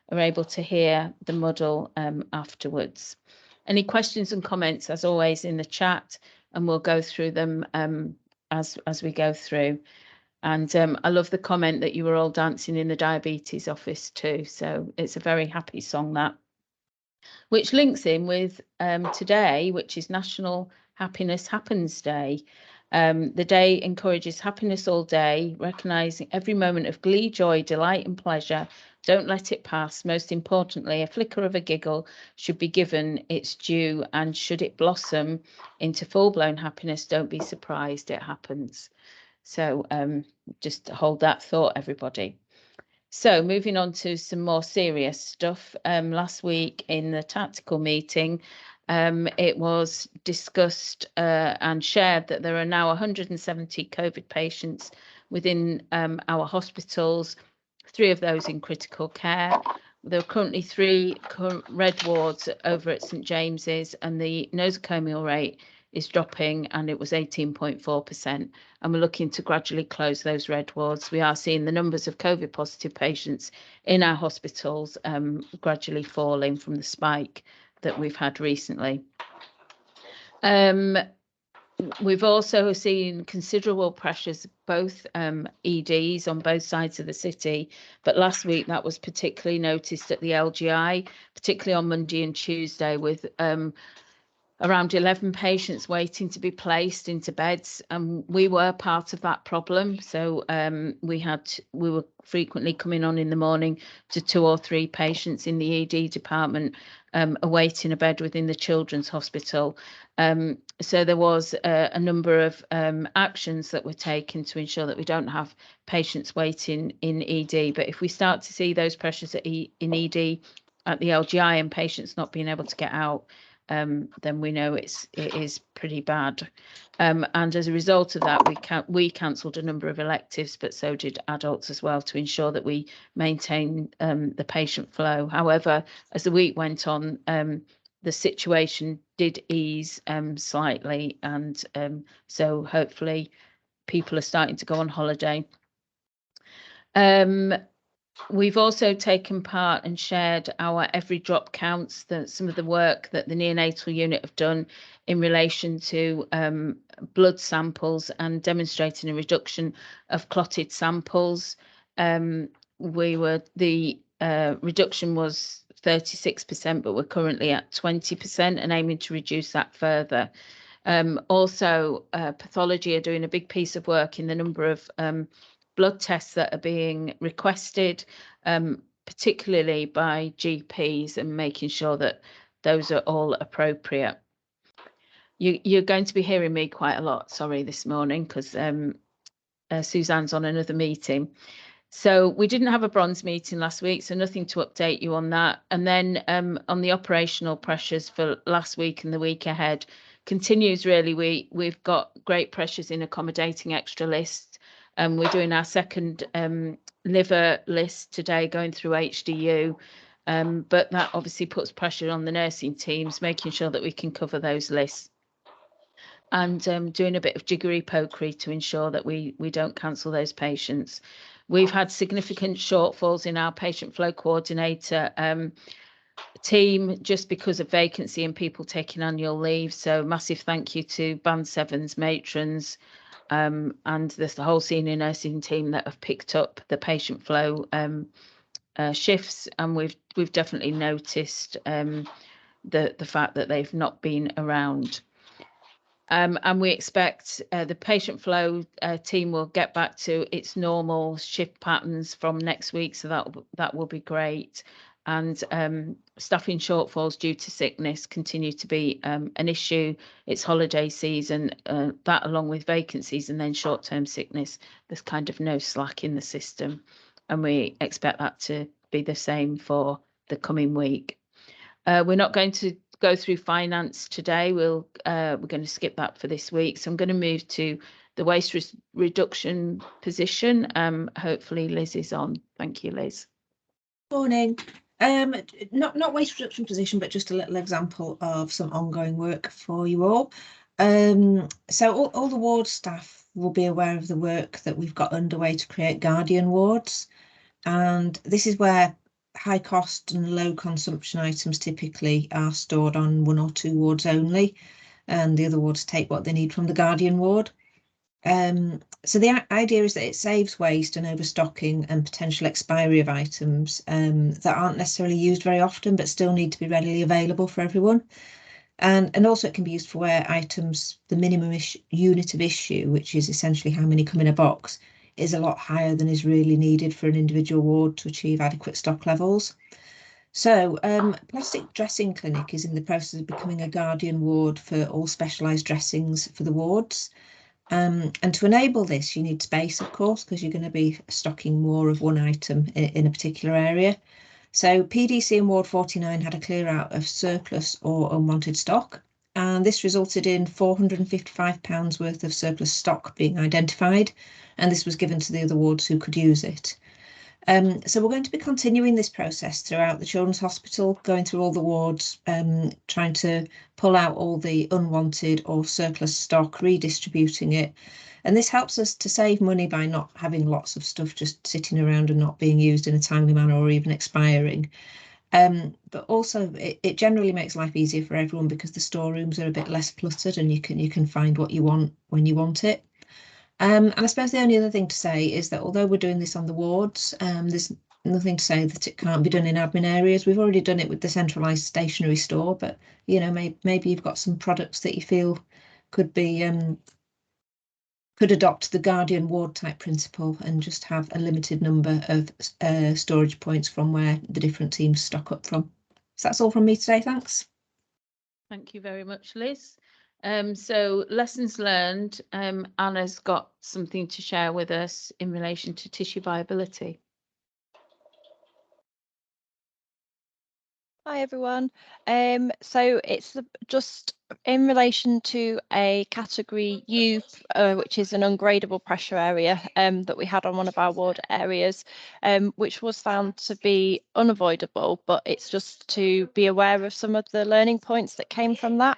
are able to hear the Muddle afterwards. Any questions and comments, as always, in the chat, and we'll go through them as we go through. And I love the comment that you were all dancing in the diabetes office too. So it's a very happy song, that. Which links in with today, which is National Happiness Happens Day. The day encourages happiness all day, recognising every moment of glee, joy, delight and pleasure. Don't let it pass. Most importantly, a flicker of a giggle should be given its due, and should it blossom into full-blown happiness, don't be surprised, it happens. So just hold that thought, everybody. So moving on to some more serious stuff. Last week in the tactical meeting, it was discussed and shared that there are now 170 COVID patients within our hospitals, 3 of those in critical care. There are currently 3 red wards over at St James's, and the nosocomial rate is dropping, and it was 18.4%, and we're looking to gradually close those red wards. We are seeing the numbers of COVID positive patients in our hospitals gradually falling from the spike that we've had recently. We've also seen considerable pressures, both EDs on both sides of the city, but last week that was particularly noticed at the LGI, particularly on Monday and Tuesday, with around 11 patients waiting to be placed into beds, and we were part of that problem. So we were frequently coming on in the morning to 2 or 3 patients in the ED department awaiting a bed within the children's hospital. So there was a number of actions that were taken to ensure that we don't have patients waiting in ED. But if we start to see those pressures in ED at the LGI and patients not being able to get out, then we know it is pretty bad. And as a result of that, we cancelled a number of electives, but so did adults as well, to ensure that we maintain the patient flow. However, as the week went on, the situation did ease slightly, and so hopefully people are starting to go on holiday. We've also taken part and shared our every drop counts, some of the work that the neonatal unit have done in relation to blood samples and demonstrating a reduction of clotted samples. The reduction was 36%, but we're currently at 20% and aiming to reduce that further. Also, pathology are doing a big piece of work in the number of blood tests that are being requested, particularly by GPs, and making sure that those are all appropriate. You're going to be hearing me quite a lot, sorry, this morning, because Suzanne's on another meeting. So we didn't have a bronze meeting last week, so nothing to update you on that. And then on the operational pressures for last week and the week ahead continues, really. We've got great pressures in accommodating extra lists. We're doing our second liver list today, going through HDU, but that obviously puts pressure on the nursing teams, making sure that we can cover those lists, and doing a bit of jiggery-pokery to ensure that we don't cancel those patients. We've had significant shortfalls in our patient flow coordinator team just because of vacancy and people taking annual leave. So massive thank you to Band 7's matrons, and there's the whole senior nursing team that have picked up the patient flow shifts, and we've definitely noticed the fact that they've not been around. And we expect the patient flow team will get back to its normal shift patterns from next week, so that will be great. And staffing shortfalls due to sickness continue to be an issue. It's holiday season, that along with vacancies and then short-term sickness, there's kind of no slack in the system, and we expect that to be the same for the coming week. We're not going to go through finance today. We're going to skip that for this week. So I'm going to move to the waste reduction position. Hopefully Liz is on. Thank you, Liz. Morning. Not waste reduction position, but just a little example of some ongoing work for you all. So all the ward staff will be aware of the work that we've got underway to create guardian wards, and this is where high cost and low consumption items typically are stored on 1 or 2 wards only, and the other wards take what they need from the Guardian ward. So the idea is that it saves waste and overstocking and potential expiry of items that aren't necessarily used very often but still need to be readily available for everyone. And also it can be used for where items, the minimum unit of issue, which is essentially how many come in a box, is a lot higher than is really needed for an individual ward to achieve adequate stock levels. So Plastic Dressing Clinic is in the process of becoming a Guardian ward for all specialised dressings for the wards. And to enable this, you need space, of course, because you're going to be stocking more of one item in a particular area. So PDC in Ward 49 had a clear out of surplus or unwanted stock, and this resulted in £455 worth of surplus stock being identified, and this was given to the other wards who could use it. So we're going to be continuing this process throughout the Children's Hospital, going through all the wards, trying to pull out all the unwanted or surplus stock, redistributing it. And this helps us to save money by not having lots of stuff just sitting around and not being used in a timely manner or even expiring. But also it generally makes life easier for everyone because the storerooms are a bit less cluttered and you can find what you want when you want it. And I suppose the only other thing to say is that although we're doing this on the wards, there's nothing to say that it can't be done in admin areas. We've already done it with the centralised stationery store, but you know, maybe you've got some products that you feel could be could adopt the Guardian ward type principle and just have a limited number of storage points from where the different teams stock up from. So that's all from me today. Thanks. Thank you very much, Liz. So lessons learned, Anna's got something to share with us in relation to tissue viability. Hi everyone. So it's just in relation to a category U, which is an ungradable pressure area that we had on one of our ward areas, which was found to be unavoidable, but it's just to be aware of some of the learning points that came from that.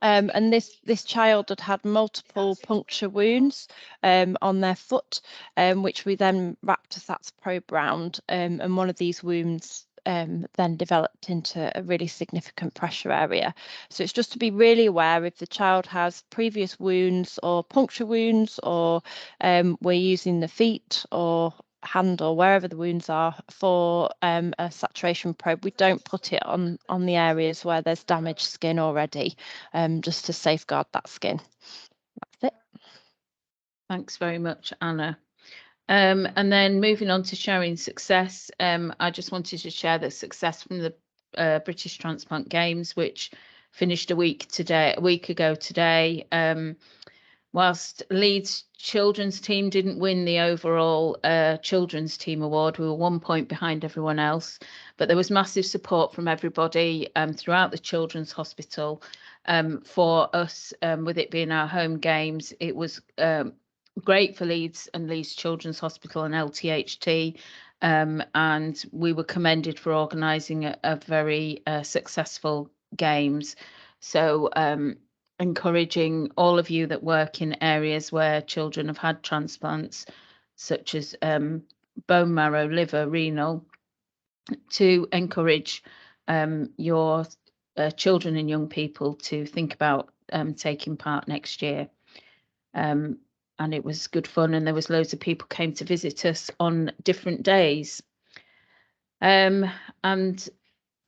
And this child had multiple puncture wounds on their foot, which we then wrapped a SATS probe round, and one of these wounds then developed into a really significant pressure area. So it's just to be really aware if the child has previous wounds or puncture wounds, or we're using the feet or hand or wherever the wounds are for a saturation probe. We don't put it on the areas where there's damaged skin already, just to safeguard that skin. That's it. Thanks very much, Anna. And then moving on to sharing success, I just wanted to share the success from the British Transplant Games, which finished a week ago today. Whilst Leeds children's team didn't win the overall children's team award, we were 1 point behind everyone else, but there was massive support from everybody throughout the Children's Hospital for us, with it being our home games. It was great for Leeds and Leeds Children's Hospital and LTHT, and we were commended for organising a very successful games. So encouraging all of you that work in areas where children have had transplants, such as bone marrow, liver, renal, to encourage your children and young people to think about taking part next year. And it was good fun, and there was loads of people came to visit us on different days. And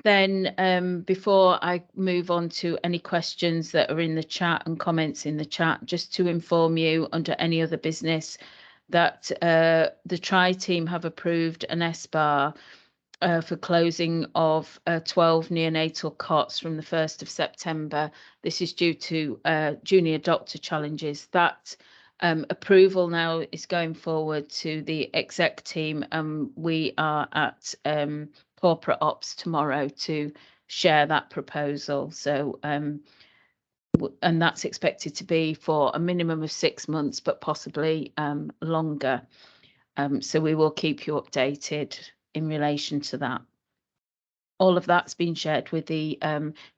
then before I move on to any questions that are in the chat and comments in the chat, just to inform you under any other business that the TRI team have approved an SBAR for closing of 12 neonatal cots from the 1st of September. This is due to junior doctor challenges. That approval now is going forward to the exec team, and we are at corporate ops tomorrow to share that proposal. So and that's expected to be for a minimum of 6 months, but possibly longer. So we will keep you updated in relation to that. All of that's been shared with the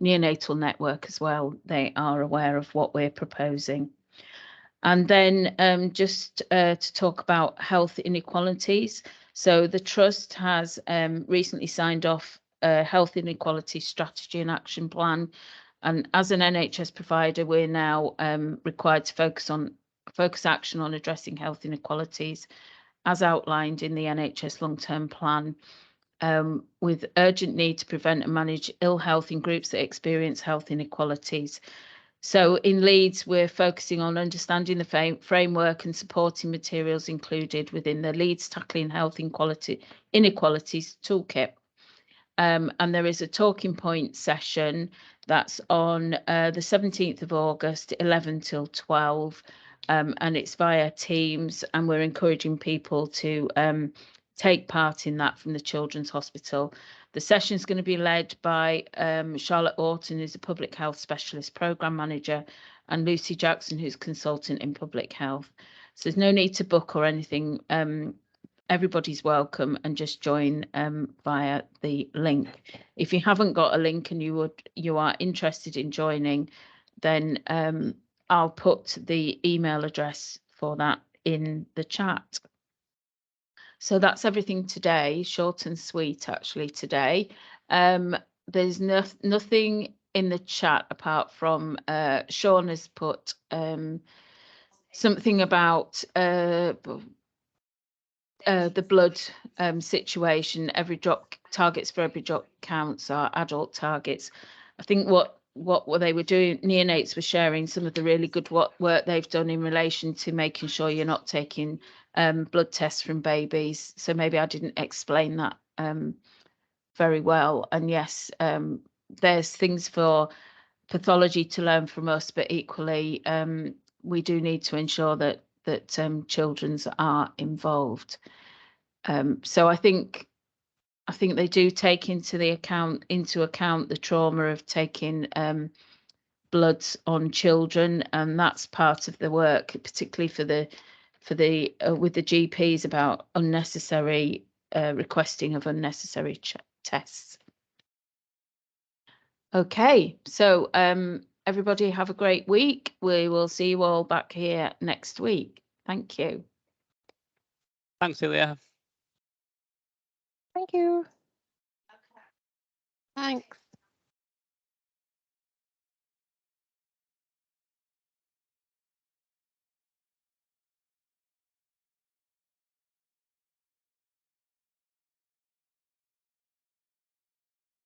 neonatal network as well. They are aware of what we're proposing. And then just to talk about health inequalities. So the Trust has recently signed off a health inequality strategy and action plan. And as an NHS provider, we're now required to focus action on addressing health inequalities as outlined in the NHS long-term plan, with urgent need to prevent and manage ill health in groups that experience health inequalities. So in Leeds, we're focusing on understanding the framework and supporting materials included within the Leeds Tackling Health Inequalities Toolkit. And there is a talking point session that's on the 17th of August, 11 till 12, and it's via Teams, and we're encouraging people to take part in that from the Children's Hospital. The session is going to be led by Charlotte Orton, who's a public health specialist program manager, and Lucy Jackson, who's consultant in public health. So there's no need to book or anything. Everybody's welcome, and just join via the link. If you haven't got a link and you are interested in joining, then I'll put the email address for that in the chat. So that's everything today, short and sweet actually today. There's nothing in the chat apart from Sean has put something about the blood situation. Every drop targets for every drop counts are adult targets. I think what they were doing, neonates were sharing some of the really good work they've done in relation to making sure you're not taking blood tests from babies. So maybe I didn't explain that very well. And yes, there's things for pathology to learn from us, but equally we do need to ensure that children's are involved. So I think they do take into account the trauma of taking bloods on children, and that's part of the work, particularly for the with the GPs about unnecessary requesting of unnecessary tests. Okay, so everybody have a great week. We will see you all back here next week. Thank you. Thanks, Ilya. Thank you. Thanks.